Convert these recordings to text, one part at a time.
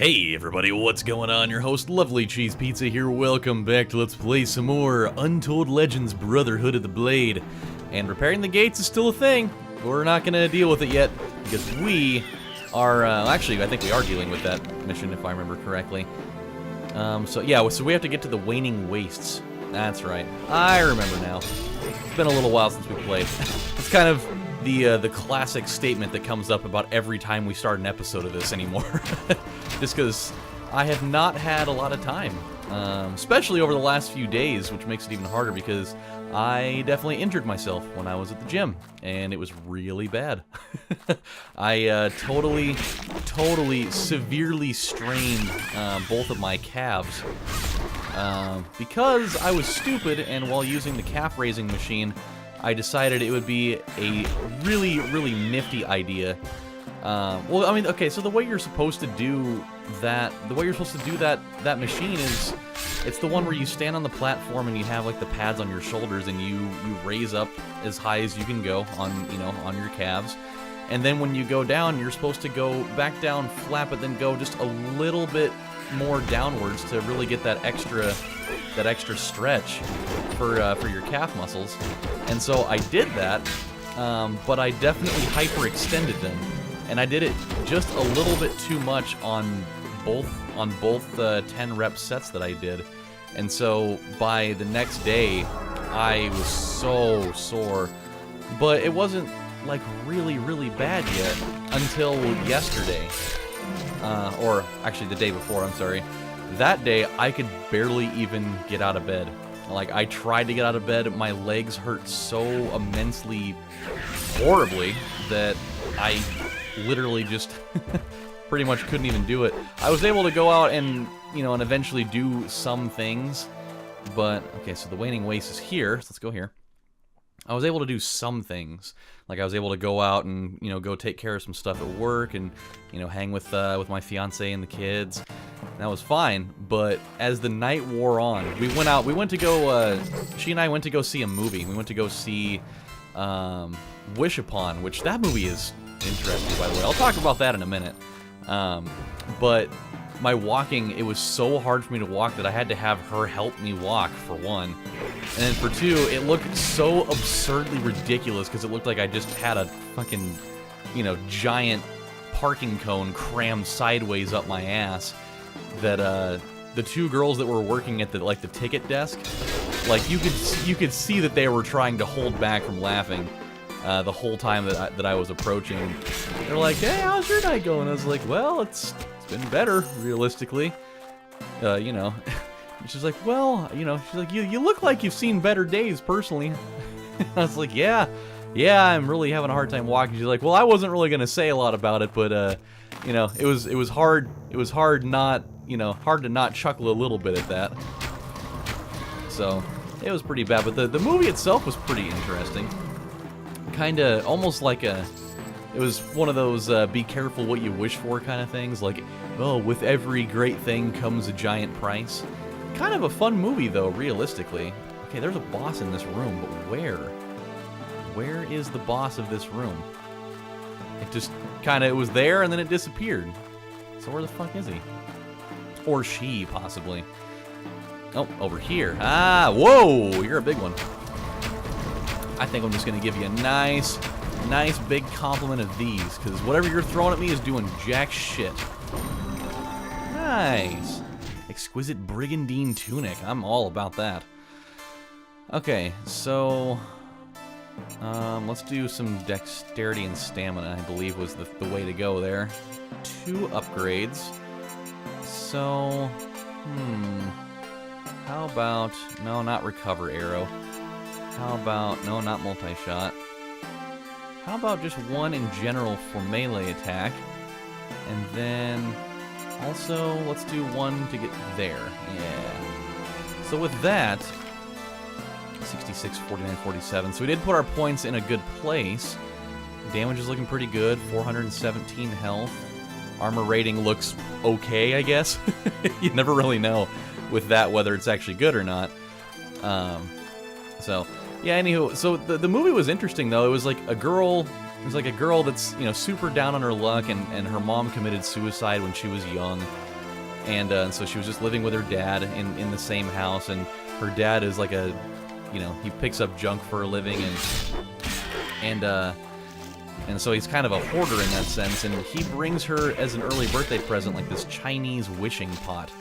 Hey everybody, what's going on? Your host, LovelyCheesePizza here. Welcome back to Let's Play some more Untold Legends Brotherhood of the Blade. And repairing the gates is still a thing. We're not going to deal with it yet, because we are, actually, I think we are dealing with that mission, if I remember correctly. So we have to get to the Waning Wastes. That's right. I remember now. It's been a little while since we played. It's kind of the classic statement that comes up about every time we start an episode of this anymore. Just because I have not had a lot of time, especially over the last few days, which makes it even harder because I definitely injured myself when I was at the gym, and it was really bad. I totally severely strained both of my calves because I was stupid, and while using the calf raising machine, I decided it would be a really nifty idea. Well, I mean, okay, so the way you're supposed to do that, that machine is, it's the one where you stand on the platform and you have like the pads on your shoulders and you raise up as high as you can go on, on your calves. And then when you go down, you're supposed to go back down flat, but then go just a little bit more downwards to really get that extra stretch for your calf muscles. And so I did that, but I definitely hyperextended them, and I did it just a little bit too much on both 10 rep sets that I did. And so by the next day, I was so sore, but it wasn't like really bad yet until yesterday, or actually the day before, I'm sorry. That day, I could barely even get out of bed. Like, I tried to get out of bed, my legs hurt so immensely horribly that I literally just pretty much couldn't even do it. I was able to go out and, and eventually do some things, but, okay, so the Waning Waste is here, so let's go here. I was able to do some things. Like, I was able to go out and, go take care of some stuff at work and, hang with my fiance and the kids. That was fine, but as the night wore on, she and I went to go see a movie. We went to go see Wish Upon, which that movie is interesting, by the way. I'll talk about that in a minute. But my walking, it was so hard for me to walk that I had to have her help me walk, for one. And then for two, it looked so absurdly ridiculous because it looked like I just had a fucking, giant parking cone crammed sideways up my ass. That the two girls that were working at the ticket desk, like you could see that they were trying to hold back from laughing the whole time that I was approaching. They're like, "Hey, how's your night going?" I was like, "Well, it's been better, realistically." She's like, "Well, she's like, you look like you've seen better days, personally." I was like, "Yeah, I'm really having a hard time walking." She's like, "Well, I wasn't really gonna say a lot about it, but it was hard. It was hard to not chuckle a little bit at that." So it was pretty bad, but the movie itself was pretty interesting. Kinda almost like it was one of those be careful what you wish for kind of things. Like, oh, with every great thing comes a giant price. Kind of a fun movie though, realistically. Okay, there's a boss in this room, but where? Where is the boss of this room? It just it was there and then it disappeared. So where the fuck is he? Or she, possibly. Oh, over here. Ah, whoa, you're a big one. I think I'm just gonna give you a nice big compliment of these, because whatever you're throwing at me is doing jack shit. Nice. Exquisite brigandine tunic. I'm all about that. Okay, so let's do some dexterity and stamina, I believe was the way to go there. 2 upgrades. So, how about, no, not recover arrow. How about, no, not multi-shot. How about just 1 in general for melee attack? And then, also, let's do 1 to get there. Yeah. So with that, 66, 49, 47. So we did put our points in a good place. Damage is looking pretty good, 417 health. Armor rating looks okay, I guess. You never really know with that whether it's actually good or not. So, yeah, anywho, so the movie was interesting, though. It was like a girl that's, super down on her luck, and her mom committed suicide when she was young. And so she was just living with her dad in the same house, and her dad is like a, he picks up junk for a living, and so he's kind of a hoarder in that sense, and he brings her as an early birthday present like this Chinese wishing pot.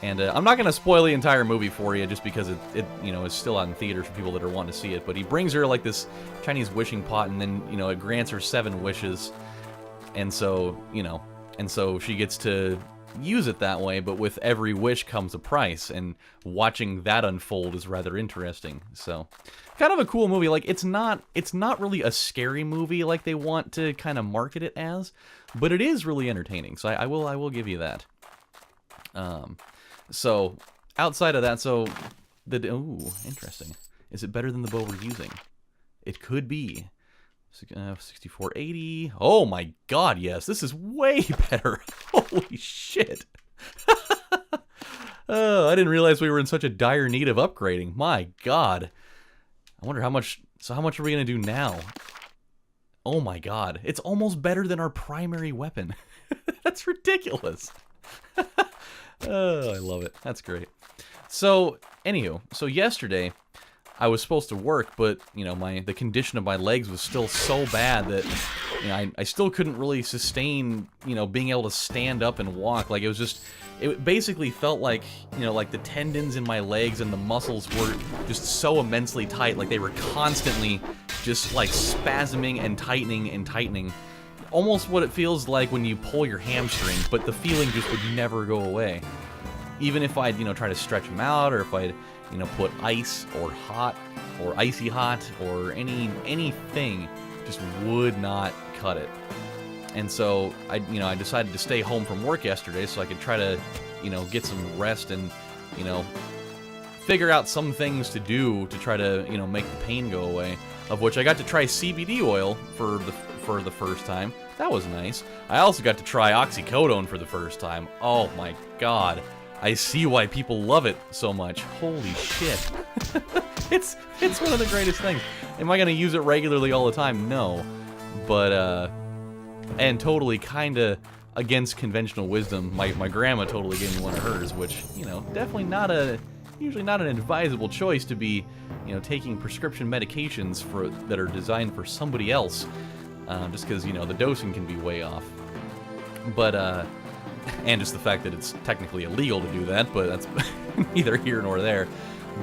And I'm not going to spoil the entire movie for you just because it is still out in theaters for people that are wanting to see it, but he brings her like this Chinese wishing pot, and then, it grants her 7 wishes. And so, she gets to use it that way, but with every wish comes a price, and watching that unfold is rather interesting. So, kind of a cool movie. Like, it's not really a scary movie like they want to kind of market it as, but it is really entertaining. So I will give you that. So outside of that, interesting. Is it better than the bow we're using? It could be. 6480. Oh my god, yes. This is way better. Holy shit. Oh, I didn't realize we were in such a dire need of upgrading. My god. I wonder how much... So how much are we going to do now? Oh my god. It's almost better than our primary weapon. That's ridiculous. Oh, I love it. That's great. So, anywho, yesterday I was supposed to work, but the condition of my legs was still so bad that I still couldn't really sustain being able to stand up and walk. Like, it basically felt like like the tendons in my legs and the muscles were just so immensely tight, like they were constantly just like spasming and tightening. Almost what it feels like when you pull your hamstring, but the feeling just would never go away. Even if I'd, try to stretch them out, or if I'd, put ice or hot or icy hot or anything, just would not cut it. And so I decided to stay home from work yesterday so I could try to, get some rest and, figure out some things to do to try to, make the pain go away. Of which I got to try CBD oil for the first time. That was nice. I also got to try oxycodone for the first time. Oh my god. I see why people love it so much. Holy shit. It's one of the greatest things. Am I going to use it regularly all the time? No. But, and totally kinda against conventional wisdom, my grandma totally gave me one of hers, which, definitely usually not an advisable choice to be, taking prescription medications that are designed for somebody else, just because, the dosing can be way off. But, and just the fact that it's technically illegal to do that, but that's neither here nor there.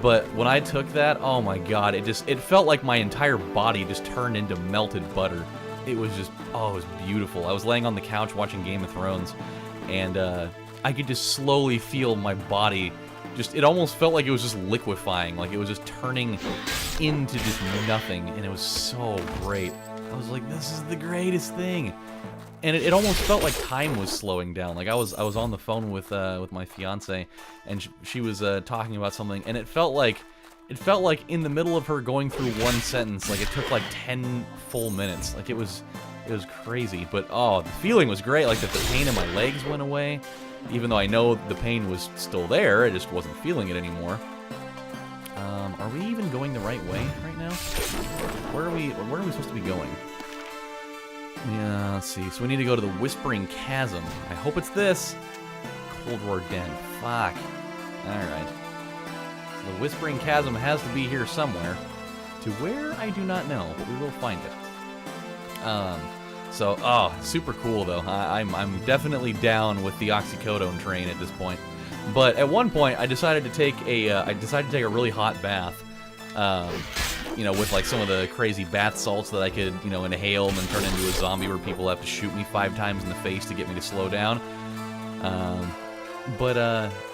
But when I took that, oh my god, it felt like my entire body just turned into melted butter. It was just, it was beautiful. I was laying on the couch watching Game of Thrones, and I could just slowly feel my body it almost felt like it was just liquefying, like it was just turning into just nothing, and it was so great. I was like, this is the greatest thing. And it almost felt like time was slowing down. Like I was on the phone with my fiance, and she was talking about something, and it felt like in the middle of her going through one sentence, like it took like 10 full minutes. Like it was crazy. But the feeling was great. Like that the pain in my legs went away, even though I know the pain was still there. I just wasn't feeling it anymore. Are we even going the right way right now? Where are we supposed to be going? Yeah, let's see. So we need to go to the Whispering Chasm. I hope it's this. Cold War Den. Fuck. Alright. So the Whispering Chasm has to be here somewhere. To where, I do not know, but we will find it. Super cool though. I'm definitely down with the oxycodone train at this point. But at one point, I decided to take a really hot bath. With like some of the crazy bath salts that I could, inhale and then turn into a zombie where people have to shoot me 5 times in the face to get me to slow down. But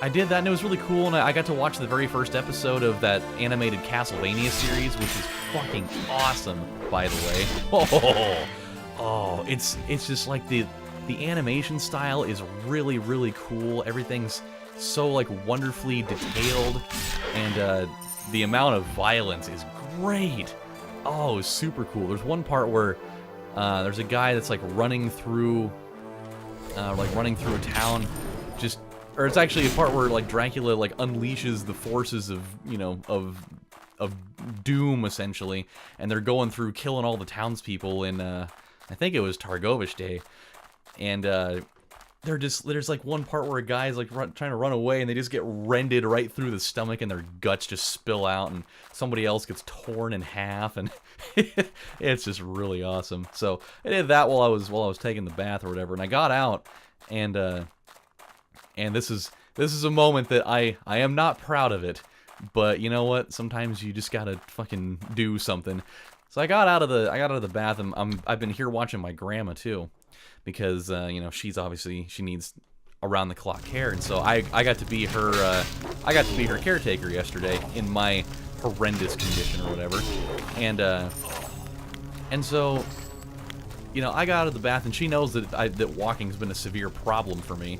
I did that and it was really cool, and I got to watch the very first episode of that animated Castlevania series, which is fucking awesome, by the way. It's just like the animation style is really, really cool. Everything's so like wonderfully detailed, and the amount of violence is great. Oh, it's super cool. There's one part where there's a guy that's like running through a town, or it's actually a part where like Dracula like unleashes the forces of of doom essentially, and they're going through killing all the townspeople in I think it was Targovich Day, and there's like one part where a guy's like trying to run away, and they just get rended right through the stomach, and their guts just spill out, and somebody else gets torn in half, and it's just really awesome. So I did that while I was taking the bath or whatever, and I got out, and this is a moment that I am not proud of it, but you know what? Sometimes you just gotta fucking do something. So I got out of the bath, and I've been here watching my grandma too. Because you know, she needs around the clock care, and so I got to be her caretaker yesterday in my horrendous condition or whatever, and so, you know, I got out of the bath, and she knows that walking's been a severe problem for me,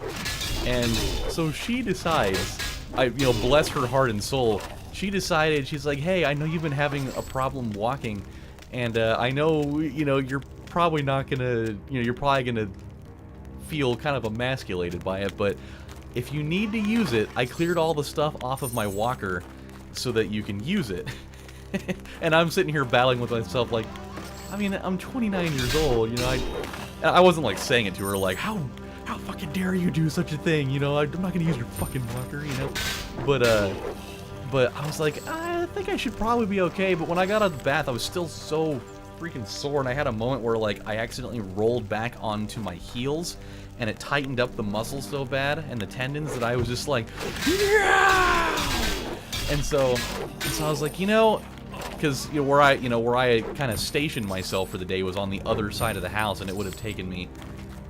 and so she decides, you know, bless her heart and soul, she decided, she's like, hey, I know you've been having a problem walking, and I know, you know, you're probably gonna feel kind of emasculated by it, but if you need to use it, I cleared all the stuff off of my walker so that you can use it. And I'm sitting here battling with myself like, I mean, I'm 29 years old, you know, I wasn't like saying it to her like, how fucking dare you do such a thing, you know, I'm not gonna use your fucking walker, you know, but I was like, I think I should probably be okay, but when I got out of the bath, I was still so freaking sore, and I had a moment where like I accidentally rolled back onto my heels, and it tightened up the muscles so bad and the tendons that I was just like, yeah! And so I was like, you know, because you know, where I kind of stationed myself for the day was on the other side of the house, and it would have taken me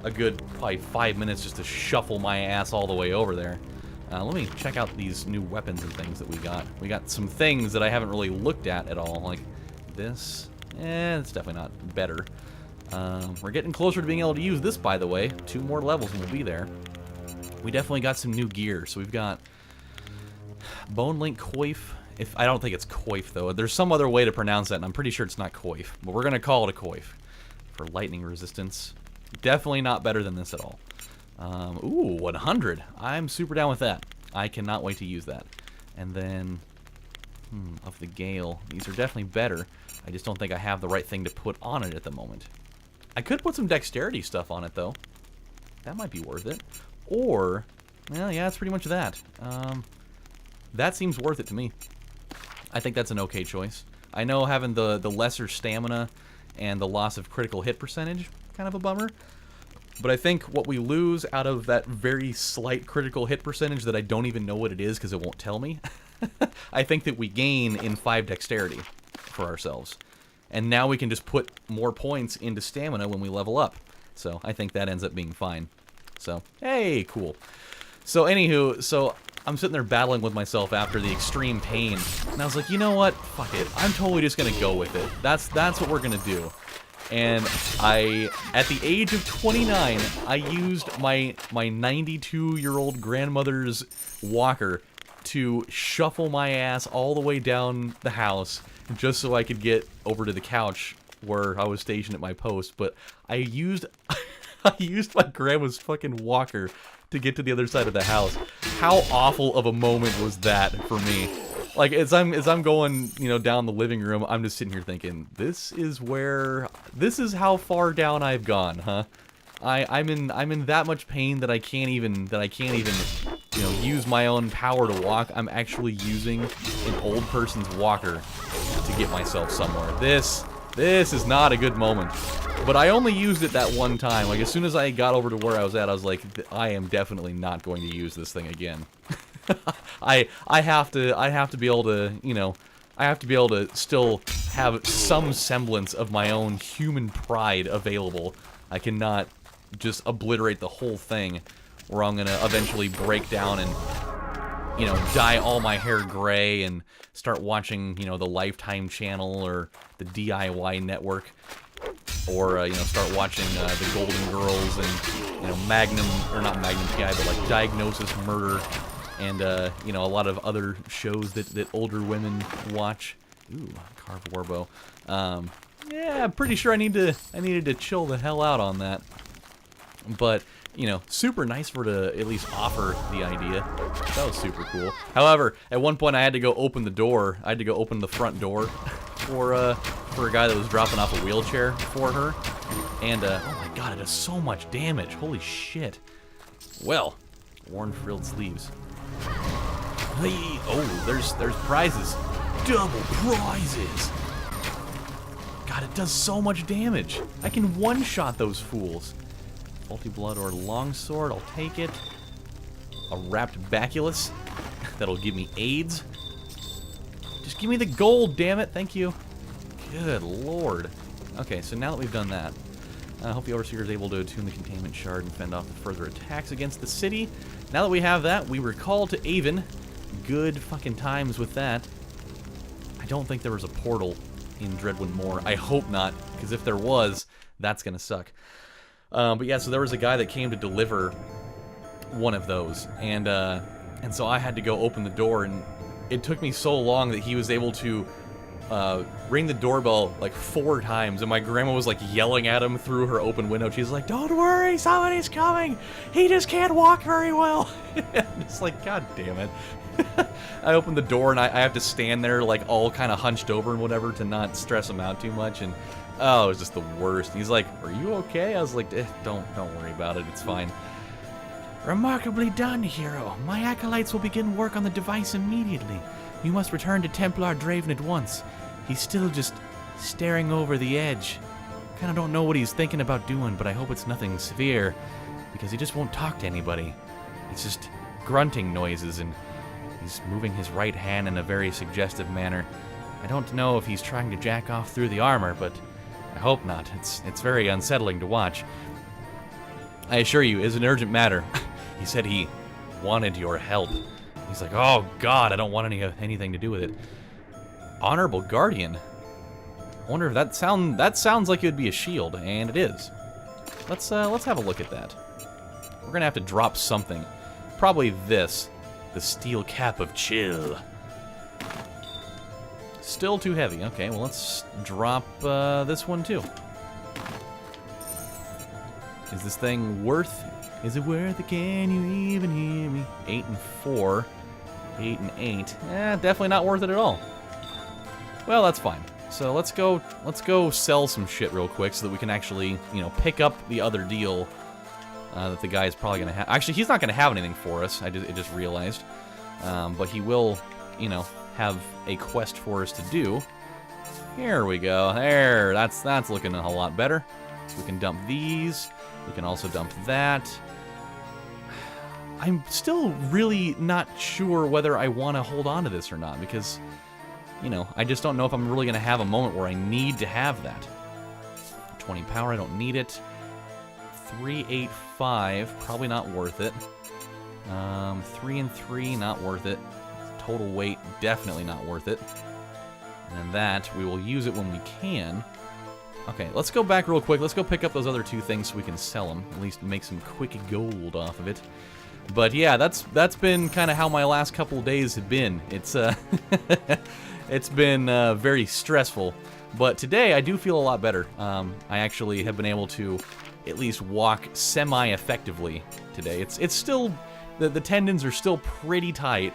a good probably 5 minutes just to shuffle my ass all the way over there. Let me check out these new weapons and things that we got. We got some things that I haven't really looked at all, like this. It's definitely not better. We're getting closer to being able to use this, by the way. 2 more levels and we'll be there. We definitely got some new gear. So we've got Bone Link Coif. I don't think it's Coif, though. There's some other way to pronounce that, and I'm pretty sure it's not Coif. But we're going to call it a Coif for lightning resistance. Definitely not better than this at all. Ooh, 100. I'm super down with that. I cannot wait to use that. And then, of the Gale. These are definitely better. I just don't think I have the right thing to put on it at the moment. I could put some dexterity stuff on it, though. That might be worth it. Or, well, yeah, it's pretty much that. That seems worth it to me. I think that's an okay choice. I know having the lesser stamina and the loss of critical hit percentage, kind of a bummer. But I think what we lose out of that very slight critical hit percentage that I don't even know what it is because it won't tell me, I think that we gain in 5 dexterity for ourselves. And now we can just put more points into stamina when we level up. So I think that ends up being fine. So, hey, cool. So anywho, so I'm sitting there battling with myself after the extreme pain. And I was like, you know what? Fuck it. I'm totally just going to go with it. That's what we're going to do. And at the age of 29, I used my 92-year-old grandmother's walker to shuffle my ass all the way down the house just so I could get over to the couch where I was stationed at my post. But I used my grandma's fucking walker to get to the other side of the house. How awful of a moment was that for me? Like, as I'm going, you know, down the living room, I'm just sitting here thinking, this is how far down I've gone, huh? I'm in that much pain that I can't even you know, use my own power to walk. I'm actually using an old person's walker to get myself somewhere. This is not a good moment. But I only used it that one time. Like, as soon as I got over to where I was at, I was like, I am definitely not going to use this thing again. I have to be able to, you know, I have to be able to still have some semblance of my own human pride available. I cannot just obliterate the whole thing, where I'm gonna eventually break down and, you know, dye all my hair gray and start watching, you know, the Lifetime channel or the DIY network, or you know, start watching the Golden Girls and, you know, Magnum, or not Magnum PI, but like Diagnosis Murder, and you know, a lot of other shows that older women watch. Ooh, carved warbow. Yeah, I'm pretty sure I needed to chill the hell out on that. But, you know, super nice for her to at least offer the idea. That was super cool. However, at one point I had to go open the door. I had to go open the front door for a guy that was dropping off a wheelchair for her. And, oh my god, it does so much damage. Holy shit. Well, worn frilled sleeves. Hey, oh, there's prizes. Double prizes! God, it does so much damage. I can one-shot those fools. Faulty blood or longsword, I'll take it. A wrapped baculus. That'll give me AIDS. Just give me the gold, damn it. Thank you. Good lord. Okay, so now that we've done that, I hope the Overseer is able to attune the containment shard and fend off the further attacks against the city. Now that we have that, we recall to Avon. Good fucking times with that. I don't think there was a portal in Dreadwind Moor. I hope not, because if there was, that's gonna suck. But yeah, so there was a guy that came to deliver one of those, and so I had to go open the door, and it took me so long that he was able to ring the doorbell like 4 times, and my grandma was like yelling at him through her open window. She's like, "Don't worry, somebody's coming. He just can't walk very well." It's like, God damn it. I opened the door and I have to stand there like all kind of hunched over and whatever to not stress him out too much, and oh, it was just the worst. And he's like, "Are you okay?" I was like, don't worry about it, it's fine." "Remarkably done, hero. My acolytes will begin work on the device immediately. You must return to Templar Draven at once. He's still just staring over the edge. Kinda don't know what he's thinking about doing, but I hope it's nothing severe, because he just won't talk to anybody. It's just grunting noises, and he's moving his right hand in a very suggestive manner. I don't know if he's trying to jack off through the armor, but I hope not. It's very unsettling to watch. I assure you, it's an urgent matter." He said he wanted your help. He's like, "Oh God, I don't want anything to do with it." Honorable Guardian. I wonder if that sounds like it would be a shield, and it is. Let's have a look at that. We're gonna have to drop something. Probably this, the steel cap of chill. Still too heavy. Okay, well let's drop this one too. Is this thing worth? Is it worth it? Can you even hear me? 8 and 4. 8 and 8. Definitely not worth it at all. Well, that's fine. So let's go sell some shit real quick so that we can actually, you know, pick up the other deal that the guy is probably gonna have. Actually, he's not gonna have anything for us. I just realized, but he will, you know, have a quest for us to do. Here we go. There, that's looking a lot better. So we can dump these. We can also dump that. I'm still really not sure whether I want to hold on to this or not, because, you know, I just don't know if I'm really going to have a moment where I need to have that. 20 power, I don't need it. 385, probably not worth it. 3 and 3, not worth it. Total weight, definitely not worth it. And then that, we will use it when we can. Okay, let's go back real quick. Let's go pick up those other 2 things so we can sell them. At least make some quick gold off of it. But yeah, that's been kind of how my last couple of days have been. It's it's been very stressful. But today I do feel a lot better. I actually have been able to at least walk semi-effectively today. It's still the tendons are still pretty tight.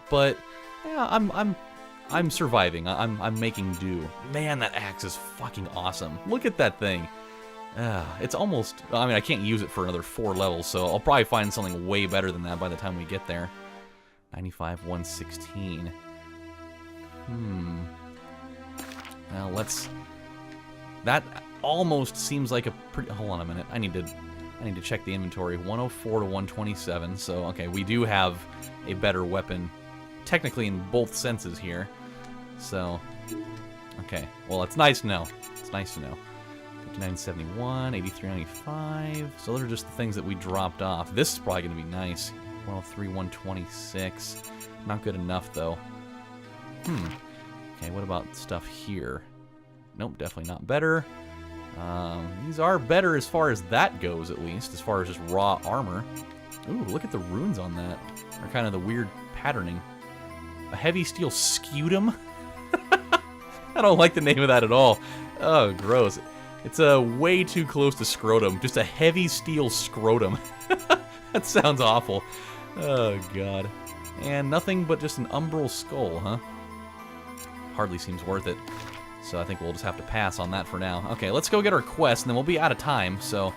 But yeah, I'm surviving. I'm making do. Man, that axe is fucking awesome. Look at that thing. It's almost... I mean, I can't use it for another 4 levels, so I'll probably find something way better than that by the time we get there. 95, 116. Well, let's... That almost seems like a pretty... Hold on a minute. I need to check the inventory. 104 to 127, so, okay, we do have a better weapon, technically in both senses here. So, okay. Well, it's nice to know. It's nice to know. 59.71, 83.95. So those are just the things that we dropped off. This is probably going to be nice. 103, 126. Not good enough, though. Okay, what about stuff here? Nope, definitely not better. These are better as far as that goes, at least. As far as just raw armor. Ooh, look at the runes on that. They're kind of the weird patterning. A heavy steel scutum? I don't like the name of that at all. Oh, gross. It's way too close to scrotum. Just a heavy steel scrotum. That sounds awful. Oh, God. And nothing but just an umbral skull, huh? Hardly seems worth it. So I think we'll just have to pass on that for now. Okay, let's go get our quest, and then we'll be out of time. So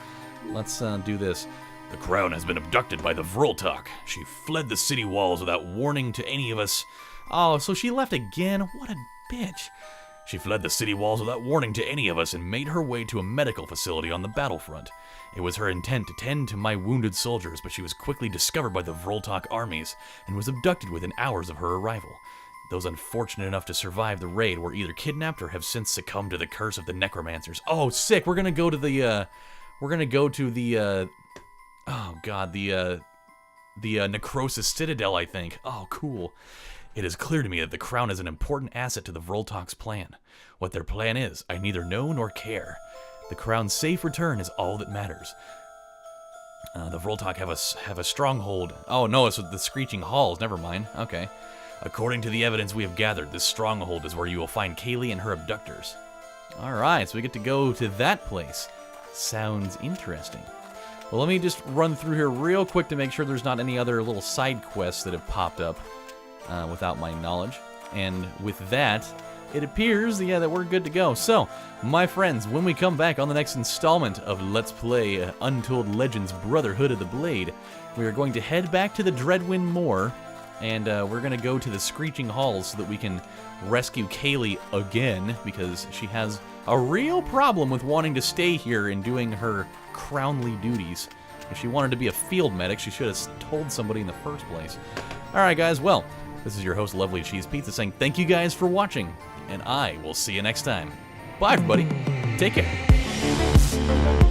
let's do this. The crown has been abducted by the Vroltok. She fled the city walls without warning to any of us. Oh, so she left again? What a bitch. She fled the city walls without warning to any of us and made her way to a medical facility on the battlefront. It was her intent to tend to my wounded soldiers, but she was quickly discovered by the Vroltok armies and was abducted within hours of her arrival. Those unfortunate enough to survive the raid were either kidnapped or have since succumbed to the curse of the necromancers. Oh, sick. We're gonna go to the, Necrosis Citadel, I think. Oh, cool. It is clear to me that the crown is an important asset to the Vroltok's plan. What their plan is, I neither know nor care. The crown's safe return is all that matters. The Vroltok have a stronghold. Oh, no, it's with the Screeching Halls. Never mind. Okay. According to the evidence we have gathered, this stronghold is where you will find Kaylee and her abductors. Alright, so we get to go to that place. Sounds interesting. Well, let me just run through here real quick to make sure there's not any other little side quests that have popped up without my knowledge. And with that, it appears, that we're good to go. So, my friends, when we come back on the next installment of Let's Play Untold Legends Brotherhood of the Blade, we are going to head back to the Dreadwind Moor, and we're going to go to the Screeching Halls so that we can rescue Kaylee again, because she has a real problem with wanting to stay here and doing her crownly duties. If she wanted to be a field medic, she should have told somebody in the first place. Alright guys, well, this is your host LovelyCheesePizza saying thank you guys for watching, and I will see you next time. Bye everybody, take care.